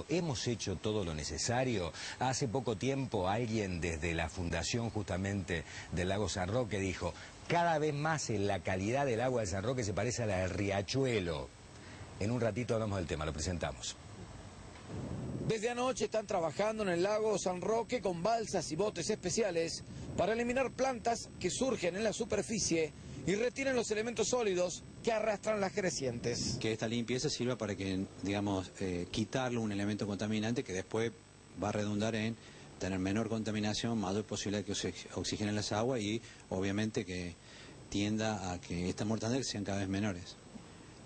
¿Hemos hecho todo lo necesario? Hace poco tiempo alguien desde la fundación justamente del lago San Roque dijo: cada vez más la calidad del agua del San Roque se parece a la del Riachuelo. En un ratito hablamos del tema, lo presentamos. Desde anoche están trabajando en el lago San Roque con balsas y botes especiales para eliminar plantas que surgen en la superficie y retienen los elementos sólidos que arrastran las crecientes. Que esta limpieza sirva para que, digamos, quitarle un elemento contaminante que después va a redundar en tener menor contaminación, mayor posibilidad de que se oxigenen las aguas y obviamente que tienda a que estas mortandades sean cada vez menores.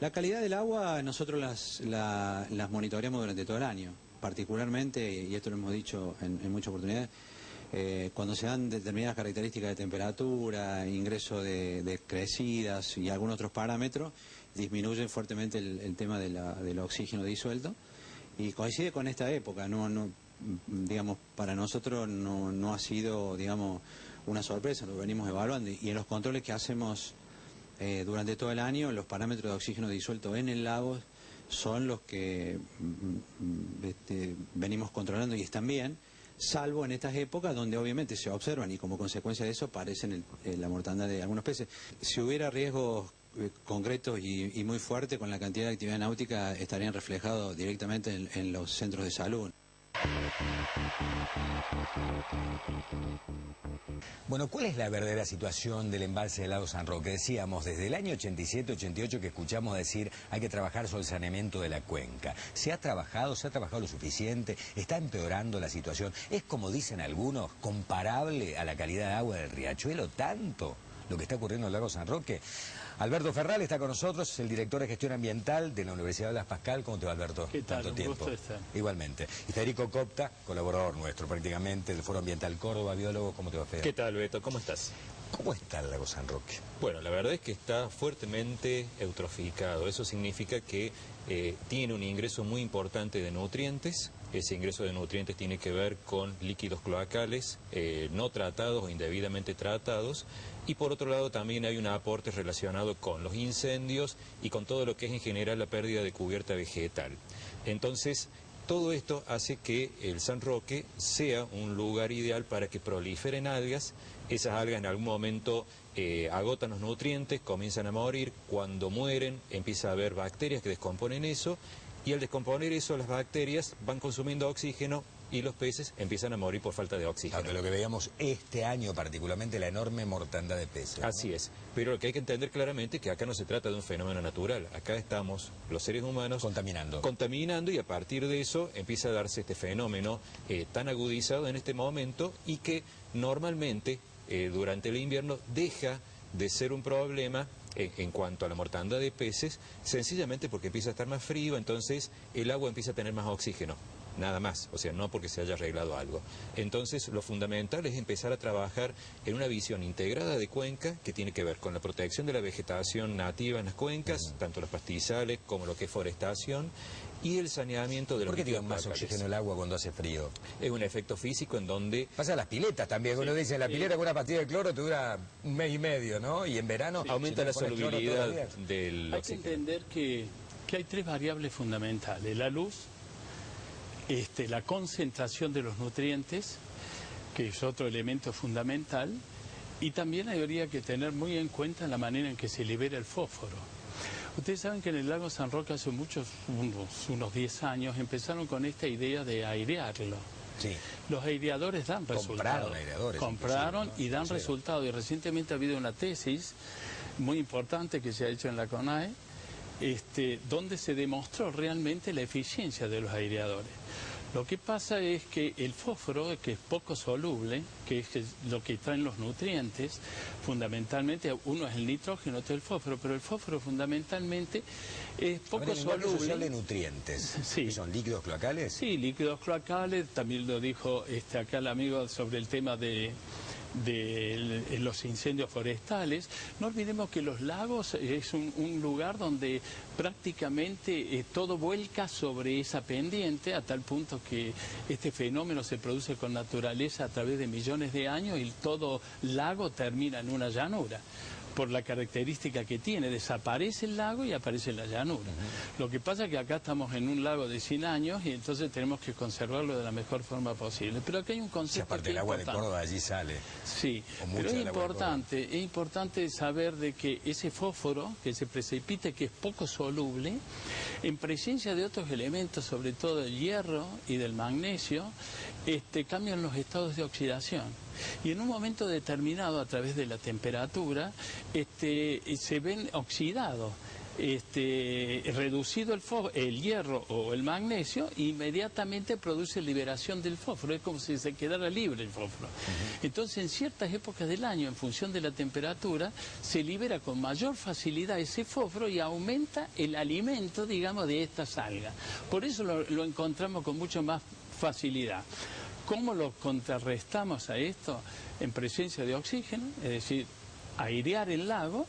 La calidad del agua nosotros las monitoreamos durante todo el año, particularmente, y esto lo hemos dicho en muchas oportunidades, cuando se dan determinadas características de temperatura, ingreso de crecidas y algunos otros parámetros, disminuye fuertemente el tema del oxígeno disuelto y coincide con esta época. Digamos, para nosotros no ha sido, digamos, una sorpresa, lo venimos evaluando y en los controles que hacemos durante todo el año, los parámetros de oxígeno disuelto en el lago son los que venimos controlando y están bien, salvo en estas épocas donde obviamente se observan y como consecuencia de eso aparecen la mortandad de algunos peces. Si hubiera riesgos concretos y muy fuertes con la cantidad de actividad náutica, estarían reflejados directamente en los centros de salud. Bueno, ¿cuál es la verdadera situación del embalse del lago San Roque? Decíamos, desde el año 87-88 que escuchamos decir hay que trabajar sobre el saneamiento de la cuenca. ¿Se ha trabajado lo suficiente? ¿Está empeorando la situación? ¿Es, como dicen algunos, comparable a la calidad de agua del Riachuelo? ¿Tanto lo que está ocurriendo en el lago San Roque? Alberto Ferral está con nosotros, el director de Gestión Ambiental de la Universidad de Blas Pascal. ¿Cómo te va, Alberto? ¿Qué tal? Tanto tiempo. Gusto estar. Igualmente. Y Federico Copta, colaborador nuestro prácticamente del Foro Ambiental Córdoba, biólogo. ¿Cómo te va, Federico? ¿Qué tal, Beto? ¿Cómo estás? ¿Cómo está el lago San Roque? Bueno, la verdad es que está fuertemente eutroficado. Eso significa que tiene un ingreso muy importante de nutrientes. Ese ingreso de nutrientes tiene que ver con líquidos cloacales no tratados o indebidamente tratados. Y por otro lado también hay un aporte relacionado con los incendios y con todo lo que es en general la pérdida de cubierta vegetal. Entonces, todo esto hace que el San Roque sea un lugar ideal para que proliferen algas. Esas algas en algún momento agotan los nutrientes, comienzan a morir. Cuando mueren empieza a haber bacterias que descomponen eso y al descomponer eso las bacterias van consumiendo oxígeno y los peces empiezan a morir por falta de oxígeno. Aunque lo que veíamos este año particularmente, la enorme mortandad de peces, ¿no? Así es, pero lo que hay que entender claramente es que acá no se trata de un fenómeno natural, acá estamos los seres humanos contaminando y a partir de eso empieza a darse este fenómeno tan agudizado en este momento y que normalmente durante el invierno deja de ser un problema en cuanto a la mortandad de peces, sencillamente porque empieza a estar más frío, entonces el agua empieza a tener más oxígeno. Nada más, o sea, no porque se haya arreglado algo. Entonces, lo fundamental es empezar a trabajar en una visión integrada de cuenca que tiene que ver con la protección de la vegetación nativa en las cuencas, tanto los pastizales como lo que es forestación, y el saneamiento de los... ¿Por qué tiene más oxígeno el agua cuando hace frío? Es un efecto físico en donde... Pasa las piletas también, sí. Uno dice, la pileta con una pastilla de cloro te dura un mes y medio, ¿no? Y en verano... Sí, aumenta la solubilidad del oxígeno. Hay que entender que hay tres variables fundamentales: la luz, la concentración de los nutrientes, que es otro elemento fundamental, y también habría que tener muy en cuenta la manera en que se libera el fósforo. Ustedes saben que en el lago San Roque hace unos 10 años empezaron con esta idea de airearlo. Sí. Los aireadores dan resultados. Compraron y dan resultados. Y recientemente ha habido una tesis muy importante que se ha hecho en la CONAE, donde se demostró realmente la eficiencia de los aireadores. Lo que pasa es que el fósforo, que es poco soluble, que es lo que traen los nutrientes, fundamentalmente uno es el nitrógeno, otro es el fósforo, pero el fósforo fundamentalmente es poco soluble. De nutrientes, sí. ¿Qué son líquidos cloacales? Sí, líquidos cloacales, también lo dijo acá el amigo sobre el tema de los incendios forestales. No olvidemos que los lagos es un lugar donde prácticamente todo vuelca sobre esa pendiente, a tal punto que este fenómeno se produce con naturaleza a través de millones de años y todo lago termina en una llanura. por la característica que tiene, desaparece el lago y aparece la llanura. Lo que pasa es que acá estamos en un lago de 100 años y entonces tenemos que conservarlo de la mejor forma posible. Pero acá hay un concepto aparte que el agua de Córdoba allí sale. Sí, pero es importante saber de que ese fósforo que se precipita, que es poco soluble, en presencia de otros elementos, sobre todo del hierro y del magnesio, cambian los estados de oxidación. Y en un momento determinado, a través de la temperatura, se ven oxidados. Reducido el hierro o el magnesio, inmediatamente produce liberación del fósforo. Es como si se quedara libre el fósforo. Entonces, en ciertas épocas del año, en función de la temperatura, se libera con mayor facilidad ese fósforo y aumenta el alimento, digamos, de estas algas. Por eso lo encontramos con mucho más facilidad. ¿Cómo lo contrarrestamos a esto? En presencia de oxígeno, es decir, airear el lago,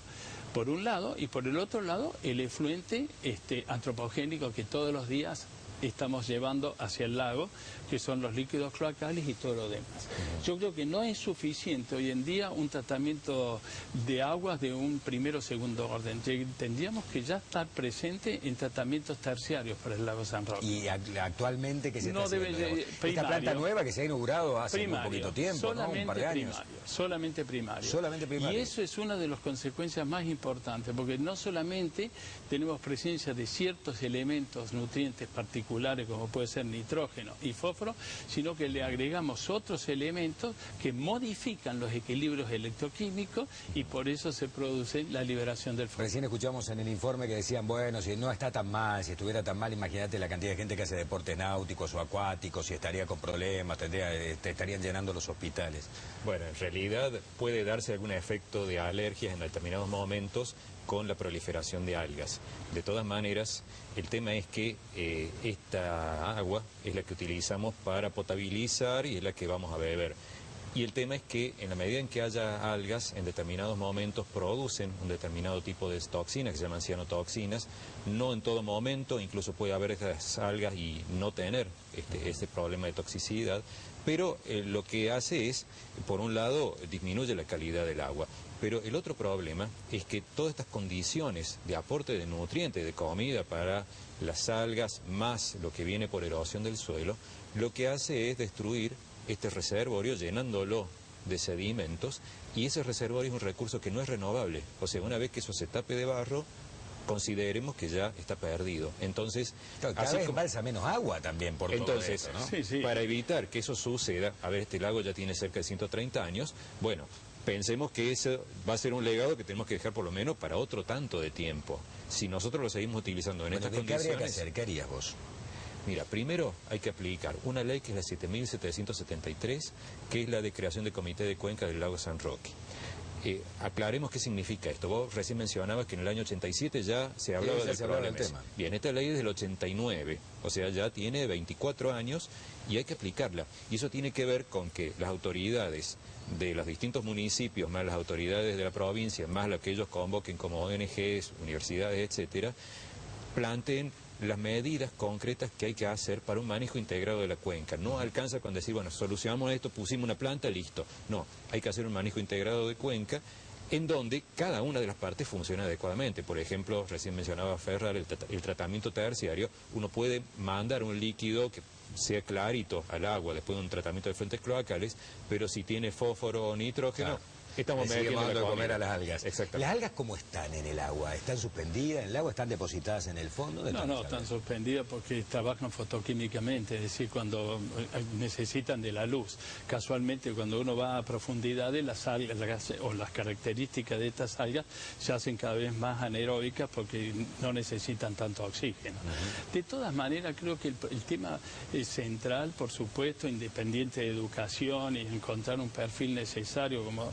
por un lado, y por el otro lado, el efluente antropogénico que todos los días estamos llevando hacia el lago, que son los líquidos cloacales y todo lo demás. Yo creo que no es suficiente hoy en día un tratamiento de aguas de un primero o segundo orden. Tendríamos que ya estar presente en tratamientos terciarios para el lago San Roque. ¿Y actualmente qué se está haciendo? Esta planta nueva que se ha inaugurado hace un poquito tiempo, ¿no? Un par de años. Solamente primario. Solamente primario. Y eso es una de las consecuencias más importantes, porque no solamente tenemos presencia de ciertos elementos nutrientes particulares, como puede ser nitrógeno y fósforo, sino que le agregamos otros elementos que modifican los equilibrios electroquímicos y por eso se produce la liberación del fósforo. Recién escuchamos en el informe que decían, bueno, si no está tan mal, si estuviera tan mal, imagínate la cantidad de gente que hace deportes náuticos o acuáticos, si estaría con problemas, estarían llenando los hospitales. Bueno, en realidad puede darse algún efecto de alergias en determinados momentos con la proliferación de algas. De todas maneras, el tema es que esta agua es la que utilizamos para potabilizar y es la que vamos a beber. Y el tema es que en la medida en que haya algas, en determinados momentos producen un determinado tipo de toxinas que se llaman cianotoxinas. No en todo momento, incluso puede haber estas algas y no tener este problema de toxicidad. Pero lo que hace es, por un lado, disminuye la calidad del agua. Pero el otro problema es que todas estas condiciones de aporte de nutrientes, de comida para las algas, más lo que viene por erosión del suelo, lo que hace es destruir este reservorio llenándolo de sedimentos, y ese reservorio es un recurso que no es renovable. O sea, una vez que eso se tape de barro, consideremos que ya está perdido. Entonces, claro, cada vez embalsa menos agua también por todo eso, ¿no? Sí. Para evitar que eso suceda, a ver, este lago ya tiene cerca de 130 años, bueno, pensemos que eso va a ser un legado que tenemos que dejar por lo menos para otro tanto de tiempo. Si nosotros lo seguimos utilizando en estas condiciones... ¿Qué habría que hacer? ¿Qué harías vos? Mira, primero hay que aplicar una ley que es la 7773, que es la de creación de comité de cuenca del lago San Roque. Aclaremos qué significa esto. Vos recién mencionabas que en el año 87 ya se hablaba del tema. Bien, esta ley es del 89, o sea, ya tiene 24 años y hay que aplicarla. Y eso tiene que ver con que las autoridades de los distintos municipios, más las autoridades de la provincia, más lo que ellos convoquen como ONGs, universidades, etcétera, planteen las medidas concretas que hay que hacer para un manejo integrado de la cuenca. No alcanza con decir, bueno, solucionamos esto, pusimos una planta, listo. No, hay que hacer un manejo integrado de cuenca en donde cada una de las partes funciona adecuadamente. Por ejemplo, recién mencionaba Ferrar, el tratamiento terciario. Uno puede mandar un líquido que sea clarito al agua después de un tratamiento de fuentes cloacales, pero si tiene fósforo o nitrógeno... Claro. Estamos metiendo de comer a las algas. Exactamente. ¿Las algas cómo están en el agua? ¿Están suspendidas en el agua? ¿Están depositadas en el fondo? No, están suspendidas porque trabajan fotoquímicamente, es decir, cuando necesitan de la luz. Casualmente, cuando uno va a profundidades, las algas o las características de estas algas se hacen cada vez más anaeróbicas porque no necesitan tanto oxígeno. De todas maneras, creo que el tema central, por supuesto, independiente de educación y encontrar un perfil necesario como...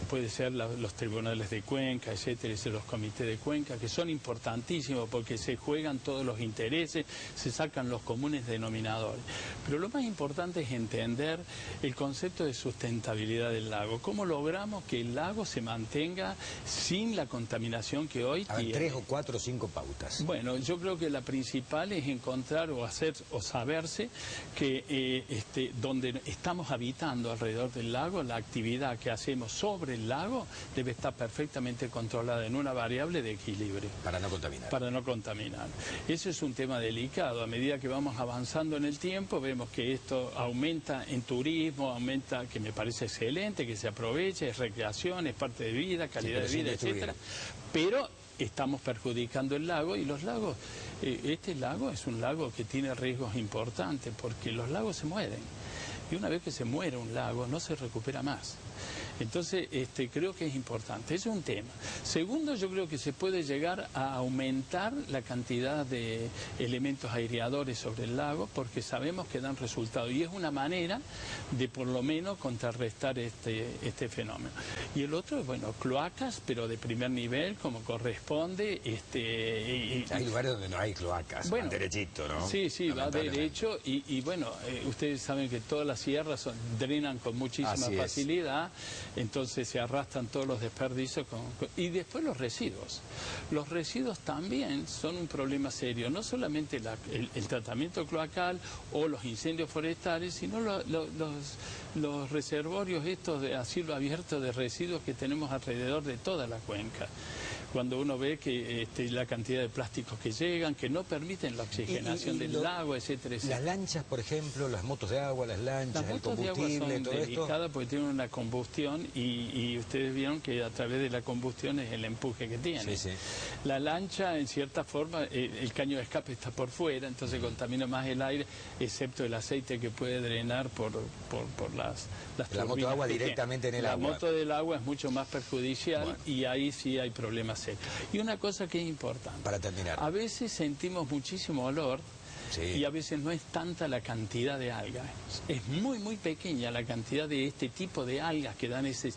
puede ser los tribunales de Cuenca, etcétera, los comités de Cuenca, que son importantísimos porque se juegan todos los intereses, se sacan los comunes denominadores. Pero lo más importante es entender el concepto de sustentabilidad del lago. ¿Cómo logramos que el lago se mantenga sin la contaminación que hoy tiene? 3 o 4 o 5 pautas. Bueno, yo creo que la principal es encontrar o hacer o saberse que donde estamos habitando alrededor del lago, la actividad que hacemos sobre el lago debe estar perfectamente controlada en una variable de equilibrio. Para no contaminar. Para no contaminar. Eso es un tema delicado. A medida que vamos avanzando en el tiempo, vemos que esto aumenta en turismo, aumenta, que me parece excelente, que se aproveche, es recreación, es parte de vida, calidad de vida, etcétera. Pero estamos perjudicando el lago, y los lagos, este lago es un lago que tiene riesgos importantes, porque los lagos se mueren. Y una vez que se muere un lago, no se recupera más. Entonces, creo que es importante. Ese es un tema. Segundo, yo creo que se puede llegar a aumentar la cantidad de elementos aireadores sobre el lago, porque sabemos que dan resultado. Y es una manera de, por lo menos, contrarrestar este fenómeno. Y el otro, bueno, cloacas, pero de primer nivel, como corresponde. Hay lugares donde no hay cloacas, bueno, van derechito, ¿no? Sí, sí, va derecho. Y bueno, ustedes saben que todas las sierras drenan con muchísima facilidad. Entonces se arrastran todos los desperdicios y después los residuos. Los residuos también son un problema serio, no solamente el tratamiento cloacal o los incendios forestales, sino los reservorios estos a cielo abierto de residuos que tenemos alrededor de toda la cuenca. Cuando uno ve que la cantidad de plásticos que llegan, que no permiten la oxigenación del lago, etcétera, etcétera. Las lanchas, por ejemplo, las motos de agua, las lanchas, el combustible, todo esto. Las motos de agua son delicadas porque tienen una combustión y ustedes vieron que a través de la combustión es el empuje que tiene. Sí, sí. La lancha, en cierta forma, el caño de escape está por fuera, entonces contamina más el aire, excepto el aceite que puede drenar por las la moto de agua directamente en el agua. La moto del agua es mucho más perjudicial, y ahí sí hay problemas. Y una cosa que es importante. Para terminar. A veces sentimos muchísimo olor. Sí. Y a veces no es tanta la cantidad de algas. Es muy, muy pequeña la cantidad de este tipo de algas que dan ese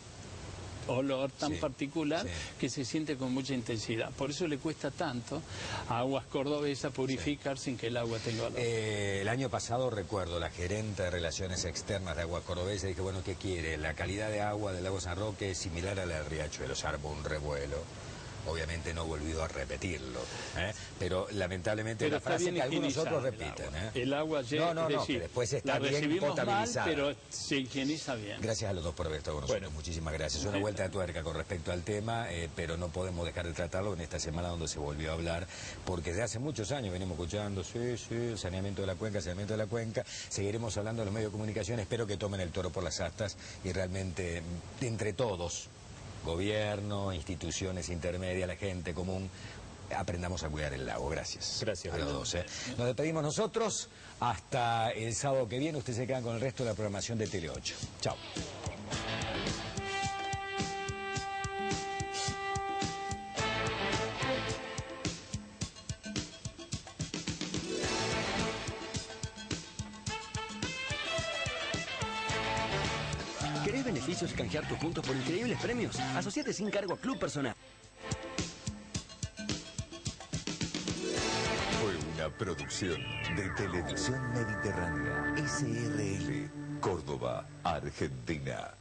olor tan particular que se siente con mucha intensidad. Por eso le cuesta tanto a Aguas Cordobesa purificar sin que el agua tenga olor. El año pasado, recuerdo, la gerente de Relaciones Externas de Aguas Cordobesa dije, bueno, ¿qué quiere? La calidad de agua del lago San Roque es similar a la del Riachuelo. Se armó un revuelo. Obviamente no he volvido a repetirlo, pero lamentablemente la frase que algunos otros repiten. El agua llega, no, que después está bien potabilizada. Mal, pero se higieniza bien. Gracias a los dos por haber estado con nosotros, muchísimas gracias. Una vuelta de tuerca con respecto al tema, pero no podemos dejar de tratarlo en esta semana donde se volvió a hablar, porque desde hace muchos años venimos escuchando, el saneamiento de la cuenca, seguiremos hablando en los medios de comunicación, espero que tomen el toro por las astas y realmente, entre todos, gobierno, instituciones intermedias, la gente común, aprendamos a cuidar el lago. Gracias. Gracias. A los dos. Nos despedimos nosotros. Hasta el sábado que viene. Ustedes se quedan con el resto de la programación de Tele 8. Chao. ¿Querés beneficios y canjear tus puntos por increíbles premios? Asociate sin cargo a Club Personal. Fue una producción de Televisión Mediterránea, SRL, Córdoba, Argentina.